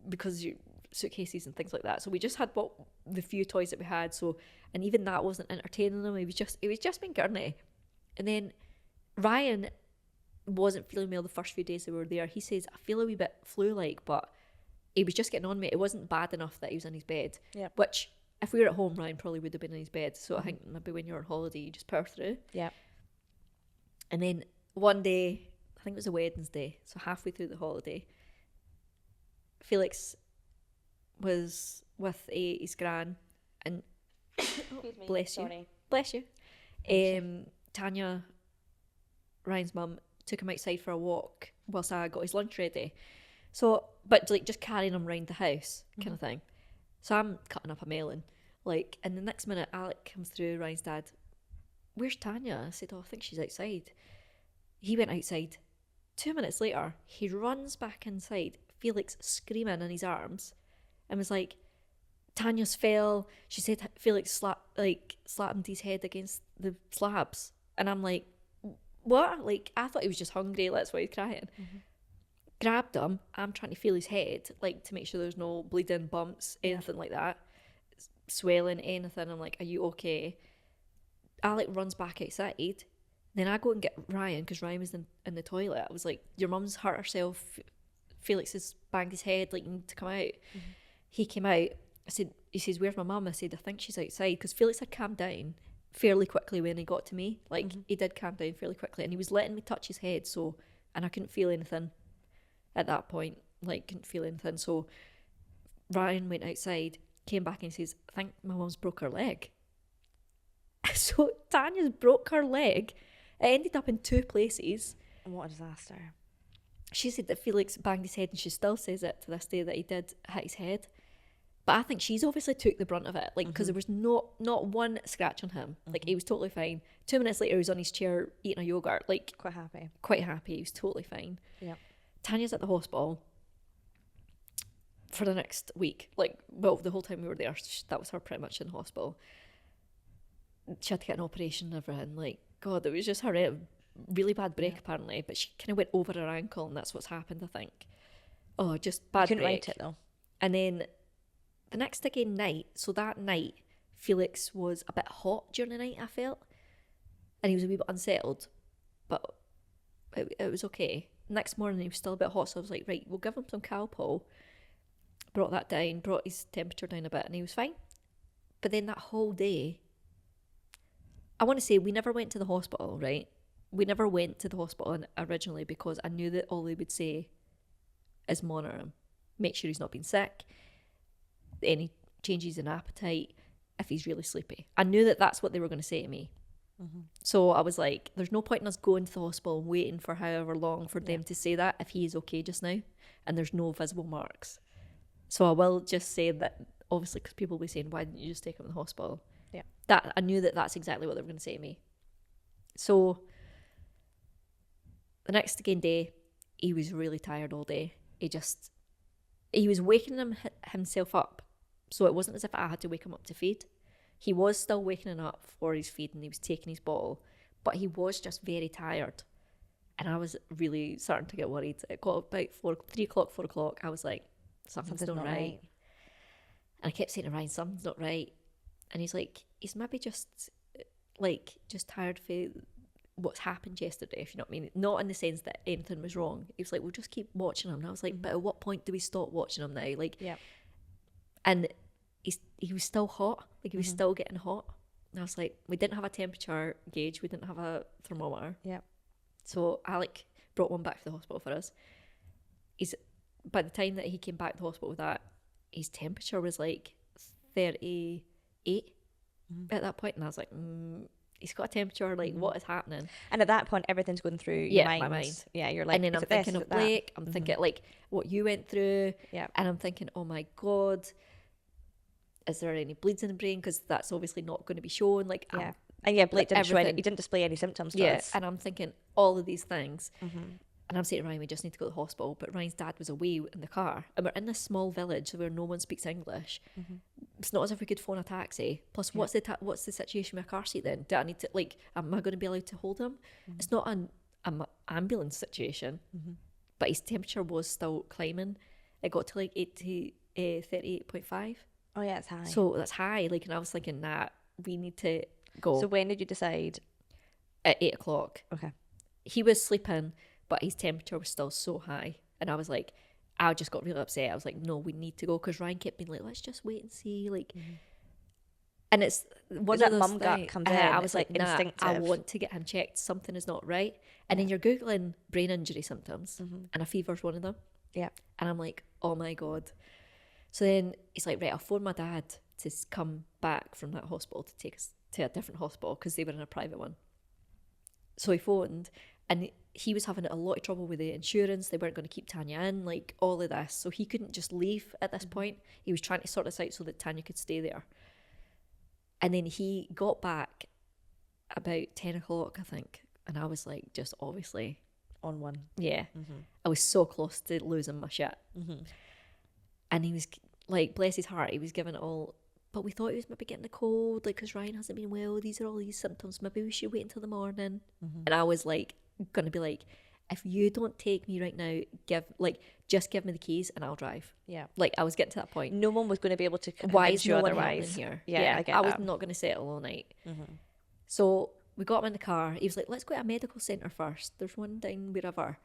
because suitcases and things like that. So we just had the few toys that we had. So, and even that wasn't entertaining them. It was just being gurney. And then Ryan wasn't feeling well the first few days that we were there. He says, I feel a wee bit flu-like, but he was just getting on me. It wasn't bad enough that he was in his bed. Yeah. Which, if we were at home, Ryan probably would have been in his bed. So I think maybe when you're on holiday, you just power through. Yeah. And then one day, I think it was a Wednesday, so halfway through the holiday, Felix was with his gran, and bless you. Tanya, Ryan's mum, took him outside for a walk whilst I got his lunch ready. So, but like just carrying him around the house kind of thing. So I'm cutting up a melon, like, and the next minute Alec comes through, Ryan's dad. Where's Tanya? I said, I think she's outside. He went outside. 2 minutes later, he runs back inside, Felix screaming in his arms, and was like, Tanya's fell. She said Felix slapped his head against the slabs. And I'm like, what? Like, I thought he was just hungry, that's why he's crying. Grabbed him, I'm trying to feel his head, like, to make sure there's no bleeding, bumps, anything like that, swelling, anything. I'm like, are you okay? Alec runs back outside. Then I go and get Ryan, because Ryan was in the toilet. I was like, your mum's hurt herself. Felix has banged his head, like, you need to come out. He came out. He says, where's my mum? I said, I think she's outside, because Felix had calmed down fairly quickly when he got to me. Like, he did calm down fairly quickly, and he was letting me touch his head, so, and I couldn't feel anything at that point. Like, couldn't feel anything. So Ryan went outside, came back, and he says, I think my mum's broke her leg. So Tanya's broke her leg. It ended up in 2 places. What a disaster. She said that Felix banged his head, and she still says it to this day that he did hit his head. But I think she's obviously took the brunt of it, like, because there was not one scratch on him. Like, he was totally fine. 2 minutes later, he was on his chair eating a yogurt, like, quite happy. He was totally fine. Yeah. Tanya's at the hospital for the next week. Like, well, the whole time we were there, that was her pretty much in the hospital. She had to get an operation and everything. Like, God, it was just her really bad break, apparently. But she kind of went over her ankle, and that's what's happened, I think. Oh, just bad break. Couldn't write it, though. And then the next again night, so that night, Felix was a bit hot during the night, I felt. And he was a wee bit unsettled. But it was okay. Next morning, he was still a bit hot, so I was like, right, we'll give him some Calpol. Brought that down, brought his temperature down a bit, and he was fine. But then that whole day, I want to say we never went to the hospital, right? We never went to the hospital originally because I knew that all they would say is monitor him. Make sure he's not been sick. Any changes in appetite, if he's really sleepy. I knew that that's what they were going to say to me. So I was like, there's no point in us going to the hospital and waiting for however long for them to say that if he is okay just now and there's no visible marks. So I will just say that, obviously, because people will be saying, why didn't you just take him to the hospital? Yeah. That I knew that that's exactly what they were going to say to me. So the next day, he was really tired all day. He was waking himself up. So it wasn't as if I had to wake him up to feed. He was still waking up for his feed, and he was taking his bottle, but he was just very tired. And I was really starting to get worried. It got about 3 o'clock, 4 o'clock. I was like, something's not right. And I kept saying to Ryan, something's not right. And he's like, he's maybe just tired for what's happened yesterday, if you know what I mean. Not in the sense that anything was wrong. He was like, we'll just keep watching him. And I was like, but at what point do we stop watching him now? Like, and he was still hot. Like, he was still getting hot. And I was like, we didn't have a temperature gauge. We didn't have a thermometer. Yeah. So Alec brought one back to the hospital for us. By the time that he came back to the hospital with that, his temperature was like 38 at that point. And I was like, he's got a temperature, like, what is happening? And at that point, everything's going through your mind. My mind. Yeah, you're like, and then I'm thinking of Blake, I'm thinking, like, what you went through. Yeah. And I'm thinking, oh my God, is there any bleeds in the brain? Because that's obviously not going to be shown. Like, yeah. And Blake didn't show any, he didn't display any symptoms to us. And I'm thinking all of these things. And I'm saying to Ryan, we just need to go to the hospital. But Ryan's dad was away in the car. And we're in this small village where no one speaks English. It's not as if we could phone a taxi. Plus, what's the situation with a car seat then? Do I need to, like, am I going to be allowed to hold him? It's not an ambulance situation. But his temperature was still climbing. It got to like 38.5. Oh yeah, it's high. So that's high. Like, and I was thinking, nah, we need to go. So when did you decide? At 8 o'clock. Okay. He was sleeping, but his temperature was still so high. And I was like, I just got really upset. I was like, no, we need to go. Because Ryan kept being like, let's just wait and see. Like, and it's one of those mum gut comes in. I was like, nah, instinctive. I want to get him checked. Something is not right. And then you're Googling brain injury symptoms, and a fever's one of them. Yeah. And I'm like, oh my God. So then he's like, right, I'll phone my dad to come back from that hospital to take us to a different hospital because they were in a private one. So he phoned, and he was having a lot of trouble with the insurance. They weren't going to keep Tanya in, like all of this. So he couldn't just leave at this point. He was trying to sort this out so that Tanya could stay there. And then he got back about 10 o'clock, I think. And I was like, just obviously on one. Yeah. I was so close to losing my shit. And he was like, bless his heart, he was giving it all. But we thought he was maybe getting a cold, like, because Ryan hasn't been well. These are all these symptoms. Maybe we should wait until the morning. And I was like, going to be like, if you don't take me right now, just give me the keys and I'll drive. Yeah. Like, I was getting to that point. No one was going to be able to Why is no one otherwise here? Yeah, I get I was that. not going to settle all night. So we got him in the car. He was like, let's go to a medical centre first. There's one down wherever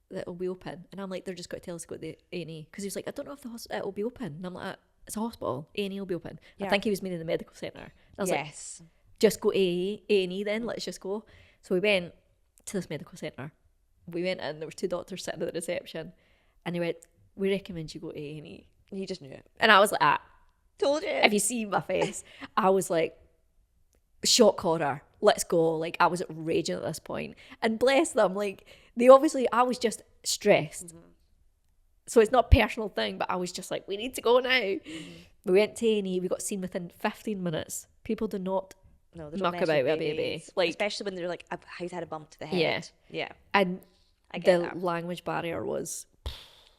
that'll be open. And I'm like, they're just going to tell us to go to the A&E. Because he was like, I don't know if the hospital will be open. And I'm like, it's a hospital. A&E will be open. I think he was meaning the medical centre. And I was like, just go A&E then. Let's just go. So we went to this medical centre. We went in. There were 2 doctors sitting at the reception. And they went, we recommend you go to A&E. You just knew it. And I was like, told you. If you see my face, I was like, shock horror. Let's go. Like, I was raging at this point. And bless them, like, I was just stressed. So it's not a personal thing, but I was just like, we need to go now. We went to A&E. We got seen within 15 minutes. People do not muck about with a baby. Like, especially when they're like, he's had a bump to the head. Yeah. And the language barrier was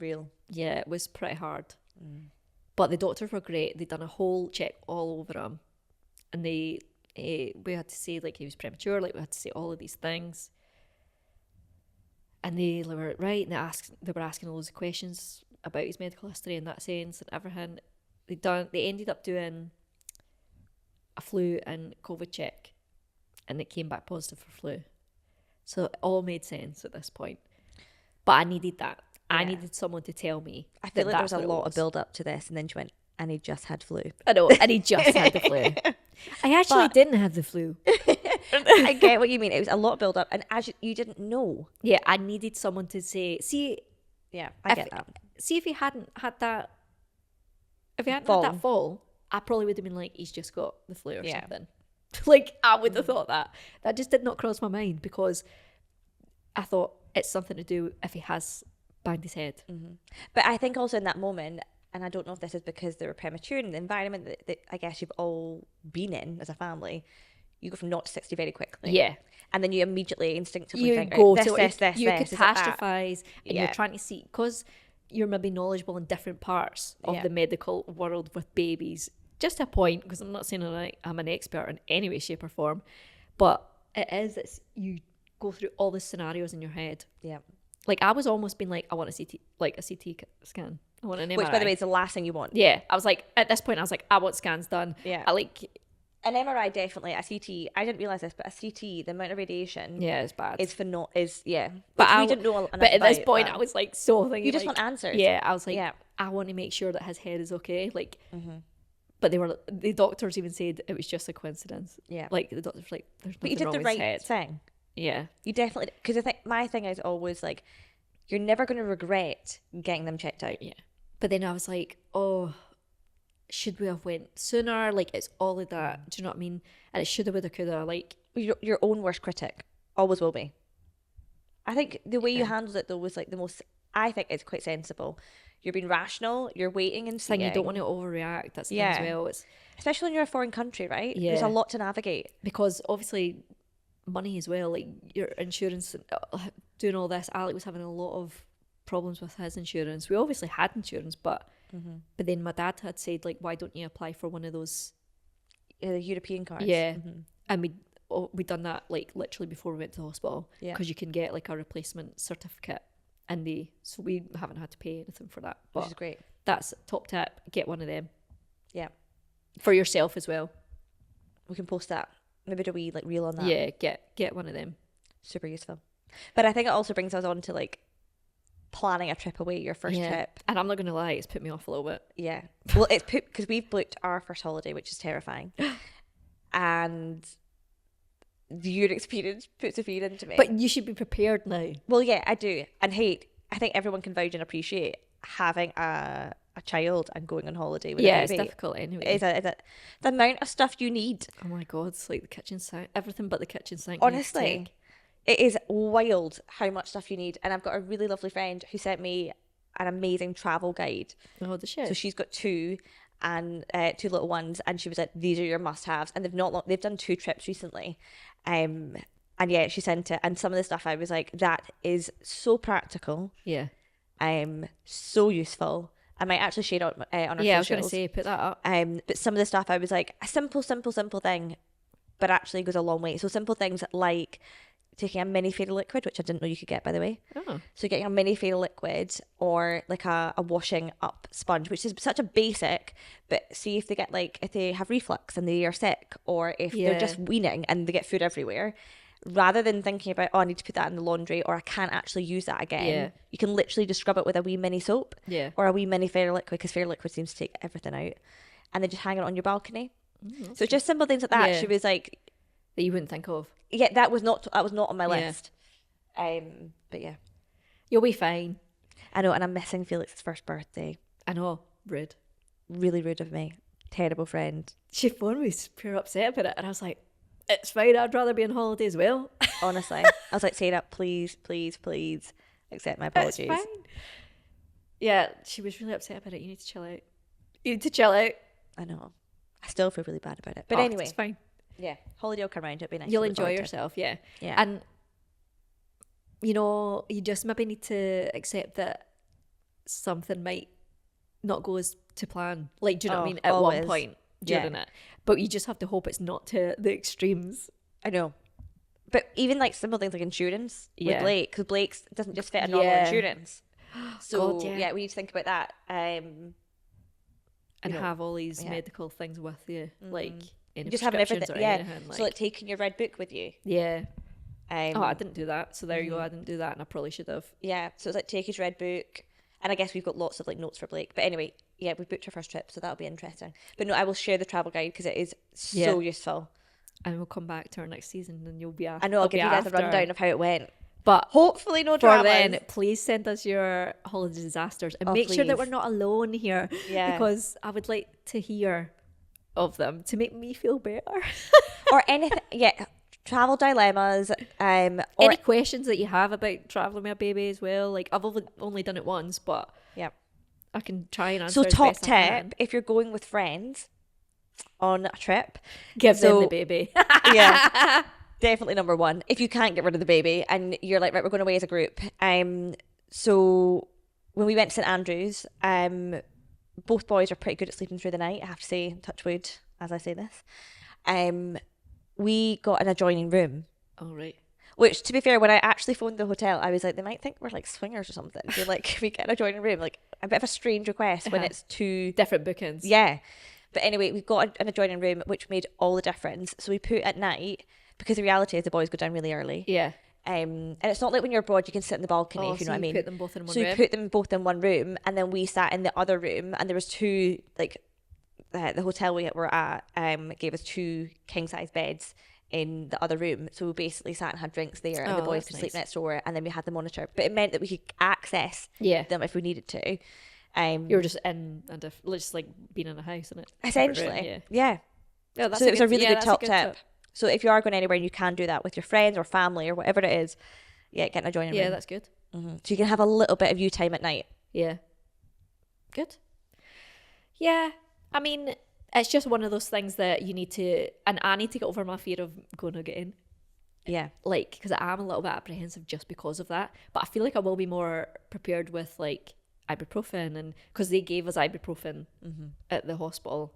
real. Yeah, it was pretty hard. But the doctors were great. They'd done a whole check all over him. And we had to say, like, he was premature. Like, we had to say all of these things. And they were right, and they were asking loads of questions about his medical history in that sense and everything. They ended up doing a flu and COVID check, and it came back positive for flu. So it all made sense at this point. But I needed that. Yeah. I needed someone to tell me. I feel like there was a lot of build up to this, and then she went, and he just had flu. I know, and he just had the flu. I actually didn't have the flu. I get what you mean. It was a lot of build up, and as you didn't know. Yeah, I needed someone to say, yeah, I get that. See, if he hadn't had that, had that fall, I probably would have been like, he's just got the flu or something. Like, I would have thought that. That just did not cross my mind, because I thought it's something to do if he has banged his head. But I think also in that moment, and I don't know if this is because they were premature in the environment that I guess you've all been in as a family, you go from 0 to 60 very quickly. Yeah. And then you immediately instinctively you think, go right, to this, you catastrophize, and you're trying to see, because you're maybe knowledgeable in different parts of the medical world with babies, just a point, because I'm not saying I'm an expert in any way, shape or form, but you go through all the scenarios in your head. Yeah. Like, I was almost being like, I want a CT scan. I want an MRI. Which, by the way, is the last thing you want. Yeah. I was like, at this point, I was like, I want scans done. Yeah. An MRI, definitely. A CT, I didn't realise this, but a CT, the amount of radiation. Yeah, it's bad. But we didn't know enough But at this point, I was like, so thinking. You just want answers. Yeah, I was like, I want to make sure that his head is okay. Like, but the doctors even said it was just a coincidence. Yeah. Like, the doctors were like, there's nothing wrong with his head. But you did the right thing. Yeah. You definitely, because I think my thing is always like, you're never going to regret getting them checked out. Yeah. But then I was like, oh, should we have went sooner? Like, it's all of that. Do you know what I mean? And it shoulda, woulda, coulda. Like, your own worst critic always will be. I think the way you handled it though was like the most. I think it's quite sensible. You're being rational. You're waiting and seeing. You don't want to overreact. That's the thing as well. It's especially when you're a foreign country, right? Yeah. There's a lot to navigate because obviously money as well. Like your insurance, doing all this. Alec was having a lot of problems with his insurance. We obviously had insurance, but then my dad had said, like, why don't you apply for one of those the European cards? Yeah. And we'd done that like literally before we went to the hospital, because you can get like a replacement certificate so we haven't had to pay anything for that. But which is great. That's top tip. Get one of them. Yeah. For yourself as well. We can post that. Maybe do we like reel on that? Yeah, get one of them. Super useful. But I think it also brings us on to like planning a trip away, your first trip. And I'm not going to lie, it's put me off a little bit. Yeah. Well, it's put, because we've booked our first holiday, which is terrifying. And your experience puts a fear into me. But you should be prepared now. Well, yeah, I do. And hey, I think everyone can vouch and appreciate having a child and going on holiday with a baby. It's difficult anyway. Is it the amount of stuff you need? Oh my God, it's like the kitchen sink, everything but the kitchen sink. Honestly, it is wild how much stuff you need. And I've got a really lovely friend who sent me an amazing travel guide. Oh, the shit. So she's got two little ones, and she was like, these are your must-haves. And they've done 2 trips recently. And yeah, she sent it, and some of the stuff I was like, that is so practical. Yeah. So useful. I might actually share it on our socials. Yeah, I was going to say, put that up. But some of the stuff I was like, a simple thing, but actually goes a long way. So simple things like taking a mini fairy liquid, which I didn't know you could get, by the way. Oh. So getting a mini fairy liquid, or like a washing up sponge, which is such a basic, but see if they have reflux and they are sick, or if they're just weaning and they get food everywhere, rather than thinking about, oh, I need to put that in the laundry, or I can't actually use that again, you can literally just scrub it with a wee mini soap, or a wee mini fairy liquid, because fairy liquid seems to take everything out, and then just hang it on your balcony. So just simple things like that. She was like, that you wouldn't think of. Yeah, that was not on my list. But yeah, you'll be fine. I know, and I'm missing Felix's first birthday. I know, rude, really rude of me, terrible friend. She phoned me pure upset about it, and I was like, it's fine, I'd rather be on holiday as well. Honestly, I was like, Sarah, please accept my apologies. It's fine. Yeah, she was really upset about it. You need to chill out. I know, I still feel really bad about it, but anyway, it's fine. Yeah, holiday will come around. It'll be nice. You'll enjoy yourself, yeah. And you just maybe need to accept that something might not go as to plan. Like, do you know what I mean? At one point during it, but you just have to hope it's not to the extremes. I know, but even like simple things like insurance with Blake, because Blake's doesn't just fit a normal insurance. So God, we need to think about that. And have all these medical things with you, like. Just having everything, so like taking your red book with you. Yeah. I didn't do that. So there you go. I didn't do that, and I probably should have. Yeah. So it's like take his red book, and I guess we've got lots of like notes for Blake. But anyway, yeah, we've booked our first trip, so that'll be interesting. But no, I will share the travel guide because it is so useful. And we'll come back to our next season, and you'll be after. I know. I'll give you guys a rundown of how it went. But hopefully no dramas. Then, please send us your holiday disasters, and make sure that we're not alone here. Yeah. Because I would like to hear of them to make me feel better. Or anything, travel dilemmas, or any questions that you have about traveling with a baby as well. Like, I've only done it once, but I can try and answer. So top tip, if you're going with friends on a trip, give them the baby. Yeah, definitely number one. If you can't get rid of the baby and you're like, right, we're going away as a group. So when we went to St Andrews, both boys are pretty good at sleeping through the night, I have to say, touch wood as I say this. We got an adjoining room. Oh, right. Which, to be fair, when I actually phoned the hotel, I was like, they might think we're like swingers or something. You're like, can we get an adjoining room? Like, a bit of a strange request when it's 2 different bookings. Yeah. But anyway, we've got an adjoining room, which made all the difference. So we put at night, because the reality is the boys go down really early. Yeah. And it's not like when you're abroad you can sit in the balcony, if you know what I mean. Put them both in one room. So you put them both in one room, and then we sat in the other room, and there was 2, like, the hotel we were at gave us 2 king size beds in the other room, so we basically sat and had drinks there, and the boys could sleep next door, and then we had the monitor, but it meant that we could access them if we needed to. You were just in just like being in a house, isn't it? Essentially, yeah. Oh, that's so it was a really good top tip. So if you are going anywhere and you can do that with your friends or family or whatever it is, get an adjoining room. Yeah, that's good. Mm-hmm. So you can have a little bit of you time at night. Yeah. Good. Yeah. I mean, it's just one of those things that you need to, and I need to get over my fear of going again. Yeah. Like, because I am a little bit apprehensive just because of that. But I feel like I will be more prepared with like ibuprofen, and because they gave us ibuprofen at the hospital.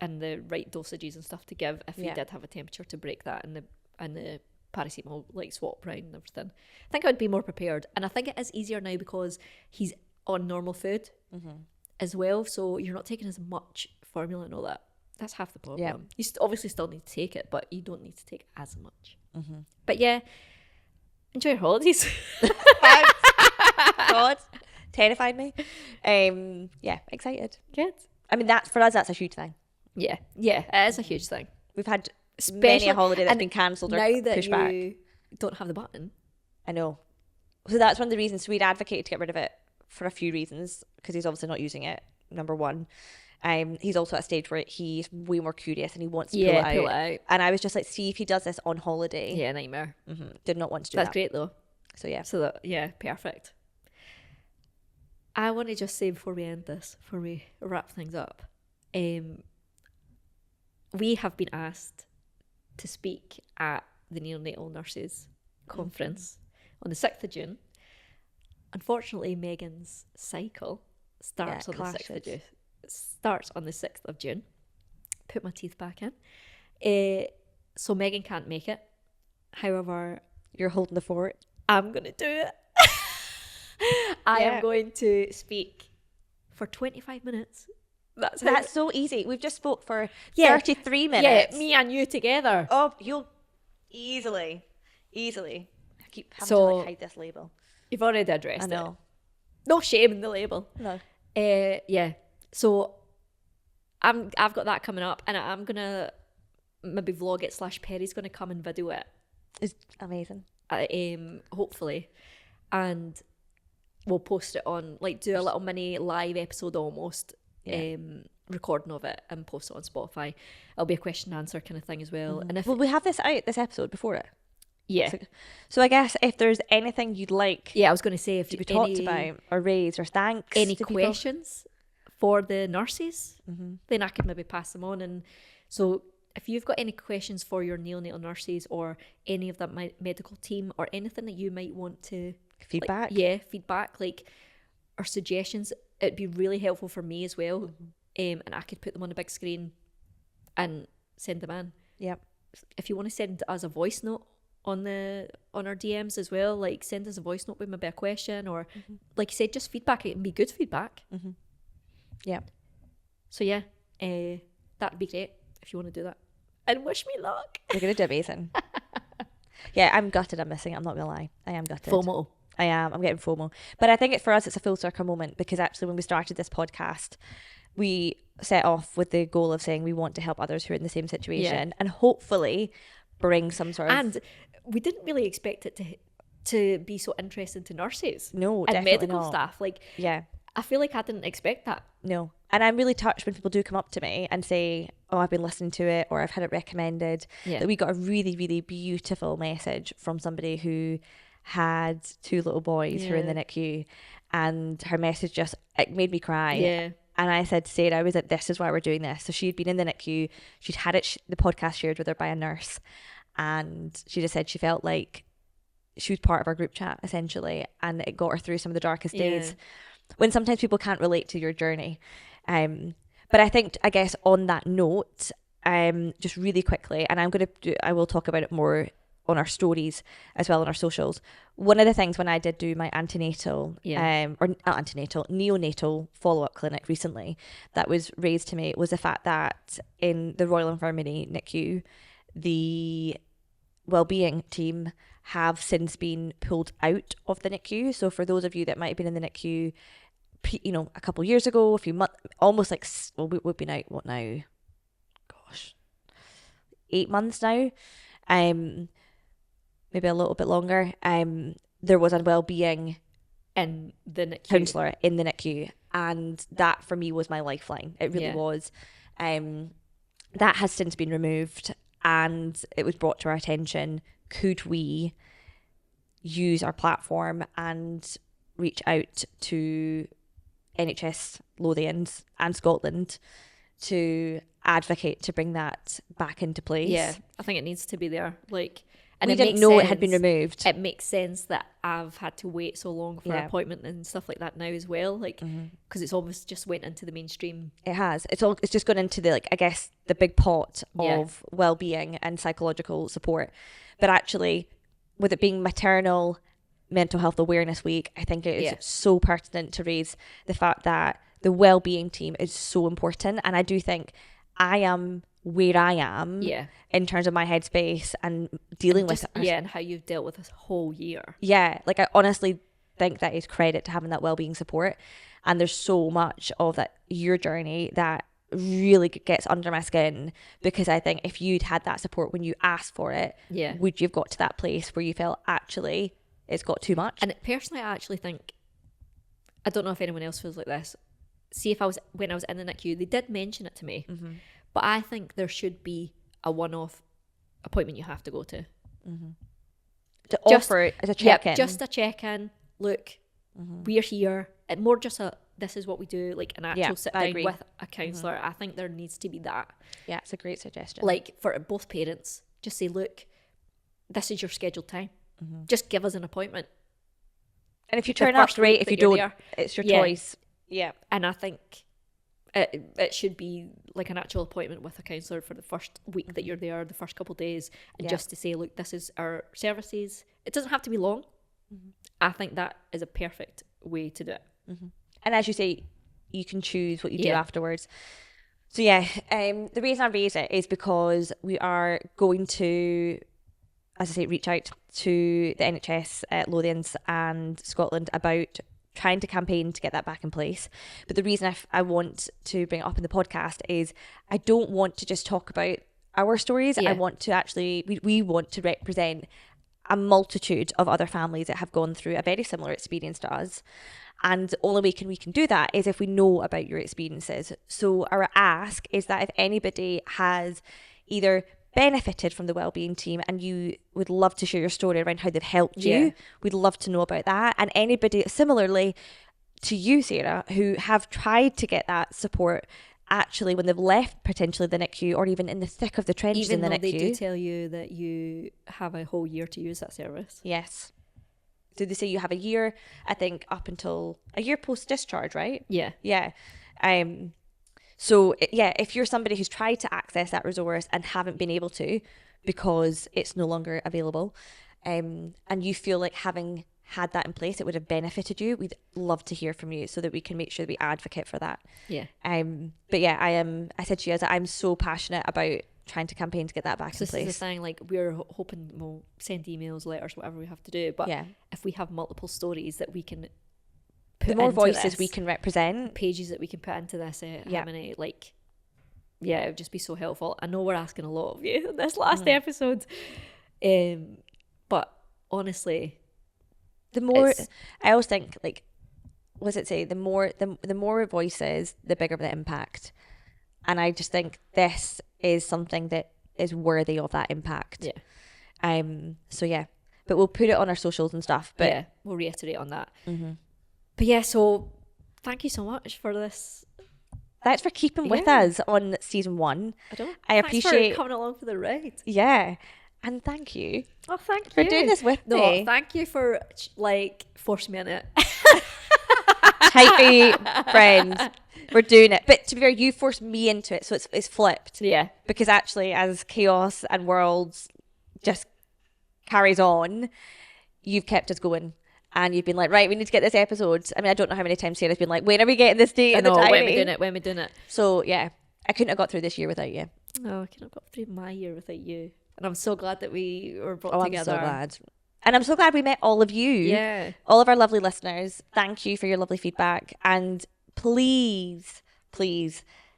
And the right dosages and stuff to give if we did have a temperature to break that in the paracetamol, like swap around and everything. I think I would be more prepared. And I think it is easier now because he's on normal food as well. So you're not taking as much formula and all that. That's half the problem. Yeah. You obviously still need to take it, but you don't need to take as much. But yeah, enjoy your holidays. God, terrified me. Yeah, excited. Good. I mean, for us, that's a huge thing. Yeah, it is a huge thing. We've had many a holiday that's been cancelled or pushed back. Now that you don't have the button. I know. So that's one of the reasons we'd advocated to get rid of it for a few reasons, because he's obviously not using it, number one. He's also at a stage where he's way more curious and he wants to pull it out. And I was just like, see if he does this on holiday. Yeah, nightmare. Did not want to do that. That's great though. So yeah. Perfect. I want to just say before we wrap things up, we have been asked to speak at the neonatal nurses conference on the 6th of June. Unfortunately, Meghan's cycle starts on the 6th of June. Put my teeth back in. So Meghan can't make it. However, you're holding the fort. I'm going to do it. I am going to speak for 25 minutes. That's so easy. We've just spoke for 33 minutes. Yeah, me and you together. Oh, you'll easily. I keep having to hide this label. You've already addressed it. I know. No shame in the label. No. Yeah. So I've got that coming up, and I'm gonna maybe vlog it / Perry's gonna come and video it. It's amazing. Hopefully, and we'll post it on, like, do a little mini live episode almost. Recording of it and post it on Spotify. It'll be a question and answer kind of thing as well. And will we have this episode before it? Yeah. So I guess if there's anything you'd like, I was going to say, if to be talked about or raised or thanks, any questions for the nurses, then I could maybe pass them on. And so if you've got any questions for your neonatal nurses or any of that medical team or anything that you might want to feedback, feedback, like, or suggestions, it'd be really helpful for me as well. And I could put them on the big screen and send them in. Yep. If you want to send us a voice note on our DMs as well, like, send us a voice note with maybe a question or like you said, just feedback. It can be good feedback. Yeah. So yeah, that'd be great if you want to do that. And wish me luck. You're gonna do amazing. Yeah, I'm gutted. I'm missing it. I'm not gonna lie. I am gutted. FOMO. I am. I'm getting FOMO. But I think for us, it's a full circle moment, because actually when we started this podcast, we set off with the goal of saying we want to help others who are in the same situation and hopefully bring some sort of... And we didn't really expect it to be so interesting to nurses. No, and definitely medical not. staff. Like, I feel like I didn't expect that. No. And I'm really touched when people do come up to me and say, oh, I've been listening to it, or I've had it recommended. That we got a really, really beautiful message from somebody who had 2 little boys who are in the NICU, and her message just, it made me cry. And I said to Sarah, this is why we're doing this. So she'd been in the NICU, she'd had the podcast shared with her by a nurse, and she just said she felt like she was part of our group chat essentially, and it got her through some of the darkest days when sometimes people can't relate to your journey. But I guess on that note, just really quickly, and I will talk about it more on our stories as well on our socials. One of the things when I did do my neonatal follow-up clinic recently that was raised to me was the fact that in the Royal Infirmary NICU, the wellbeing team have since been pulled out of the NICU. So for those of you that might have been in the NICU, a couple of years ago, a few months, almost like, well, we've been out, what now? Gosh, 8 months now. Maybe a little bit longer. There was a wellbeing in the NICU. counsellor in the NICU, and that for me was my lifeline. It really was. That has since been removed, and it was brought to our attention. Could we use our platform and reach out to NHS Lothians and Scotland to advocate to bring that back into place? Yeah, I think it needs to be there. Like, And we didn't know it had been removed. It makes sense that I've had to wait so long for an appointment and stuff like that now as well, like because it's almost just went into the mainstream. It has. It's just gone into the, like, I guess, the big pot of well-being and psychological support. But actually, with it being Maternal Mental Health Awareness Week, I think it is so pertinent to raise the fact that the well-being team is so important. And I do think I am where I am in terms of my headspace and dealing with it. Yeah, and how you've dealt with this whole year. Yeah, like I honestly think that is credit to having that well-being support. And there's so much of that your journey that really gets under my skin, because I think if you'd had that support when you asked for it, would you have got to that place where you felt actually it's got too much? And personally, I actually think, I don't know if anyone else feels like this. See, when I was in the NICU, they did mention it to me. But I think there should be a one-off appointment you have to go to. To offer it as a check-in. Yeah, just a check-in. Look, we're here. And more just this is what we do, like an actual sit down with a counsellor. I think there needs to be that. Yeah, it's a great suggestion. Like for both parents, just say, look, this is your scheduled time. Just give us an appointment. And if you turn up, great. If you don't, it's your choice. Yeah. And I think it should be like an actual appointment with a counsellor for the first week that you're there, the first couple of days, and just to say, look, this is our services. It doesn't have to be long. I think that is a perfect way to do it. And as you say, you can choose what you do afterwards. So the reason I raise it is because we are going to, as I say, reach out to the NHS, Lothians and Scotland about trying to campaign to get that back in place. But the reason I want to bring it up in the podcast is I don't want to just talk about our stories. I want to actually, we want to represent a multitude of other families that have gone through a very similar experience to us. And the only way we can do that is if we know about your experiences. So our ask is that if anybody has either benefited from the wellbeing team and you would love to share your story around how they've helped you, we'd love to know about that. And anybody similarly to you, Sarah, who have tried to get that support actually when they've left potentially the NICU or even in the thick of the trenches in the NICU. Even though they do tell you that you have a whole year to use that service. Yes. So they say you have a year, I think, up until a year post-discharge, right? Yeah. Yeah. So, if you're somebody who's tried to access that resource and haven't been able to because it's no longer available, and you feel like having had that in place, it would have benefited you, we'd love to hear from you so that we can make sure that we advocate for that. Yeah. But I said to you, I'm so passionate about trying to campaign to get that back in place. This is the thing, like we're hoping we'll send emails, letters, whatever we have to do. But if we have multiple stories that we can put, the more voices we can represent, pages that we can put into this, how many, like, it would just be so helpful. I know we're asking a lot of you in this last episode, but honestly, the more I always think, like, what does it say? The more voices, the bigger the impact. And I just think this is something that is worthy of that impact. Yeah. But we'll put it on our socials and stuff. But we'll reiterate on that. But so thank you so much for this. Thanks for keeping with us on season 1. I appreciate thanks for coming along for the ride. Yeah. And thank you. Oh, thank you for doing this with me. No, thank you for forcing me in it. Type A friends. We're doing it. But to be fair, you forced me into it, so it's flipped. Yeah. Because actually, as chaos and worlds just carries on, you've kept us going. And you've been like, right, we need to get this episode. I mean, I don't know how many times Sarah's been like, when are we getting this date in the diary? When are we doing it? So, I couldn't have got through this year without you. No, I couldn't have got through my year without you. And I'm so glad that we were brought together. I'm so glad. And I'm so glad we met all of you. Yeah. All of our lovely listeners. Thank you for your lovely feedback. And please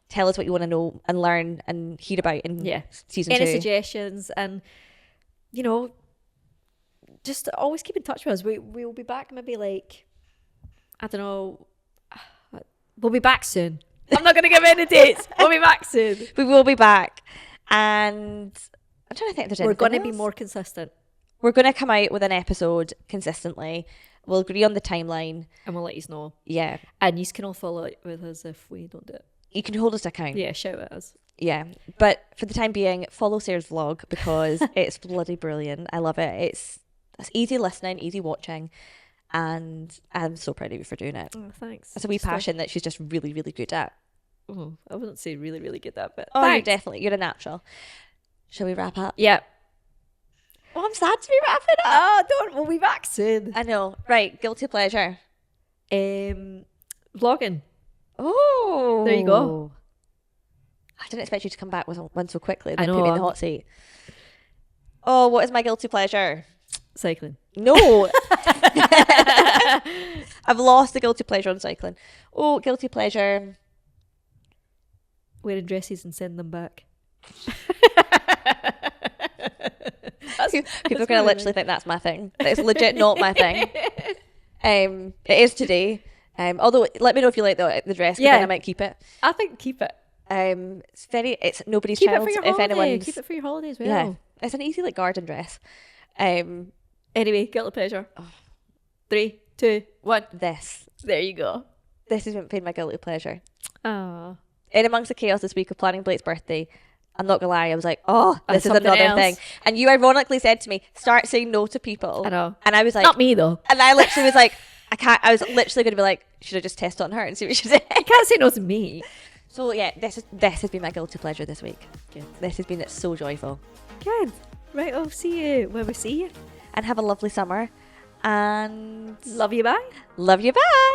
tell us what you want to know and learn and hear about in season 2. Any suggestions, and just always keep in touch with us. We will be back maybe I don't know, we'll be back soon. I'm not going to give any dates. We'll be back soon. We will be back, and I'm trying to think if there's anything We're going to else. be more consistent. We're going to come out with an episode consistently. We'll agree on the timeline. And we'll let you know. Yeah. And you can all follow it with us if we don't do it. you can hold us to account. Yeah, shout at us. Yeah, but for the time being, follow Sarah's vlog because it's bloody brilliant. I love it. It's easy listening, easy watching, and I'm so proud of you for doing it. Oh, thanks. It's a wee passion that she's just really, really good at. Oh, I wouldn't say really, really good at, but oh, thanks. you're a natural. Shall we wrap up? Yeah. Oh, I'm sad to be wrapping up. Oh, we'll be back soon. I know. Right, guilty pleasure. Vlogging. Oh, there you go. I didn't expect you to come back with one so quickly and then put me in the hot seat. Oh, what is my guilty pleasure? Cycling. No. I've lost the guilty pleasure on cycling. Oh, guilty pleasure. Wearing dresses and sending them back. People are going to literally think that's my thing. It's legit not my thing. It is today. Although, let me know if you like the dress, because then I might keep it. I think keep it. It's nobody's keep child. It for your holiday. Keep it for your holiday as well. Yeah, it's an easy garden dress. Anyway, guilty pleasure. 3, 2, 1. This. There you go. This has been my guilty pleasure. Oh. In amongst the chaos this week of planning Blake's birthday, I'm not gonna lie, I was like, oh, this is another thing. And you ironically said to me, start saying no to people. I know. And I was like, not me though. And I literally was like, I was literally going to be like, should I just test on her and see what she said? You can't say no to me. So yeah, this has been my guilty pleasure this week. Good. This has been so joyful. Good. Right, I'll see you when we see you. And have a lovely summer. And love you, bye. Love you, bye.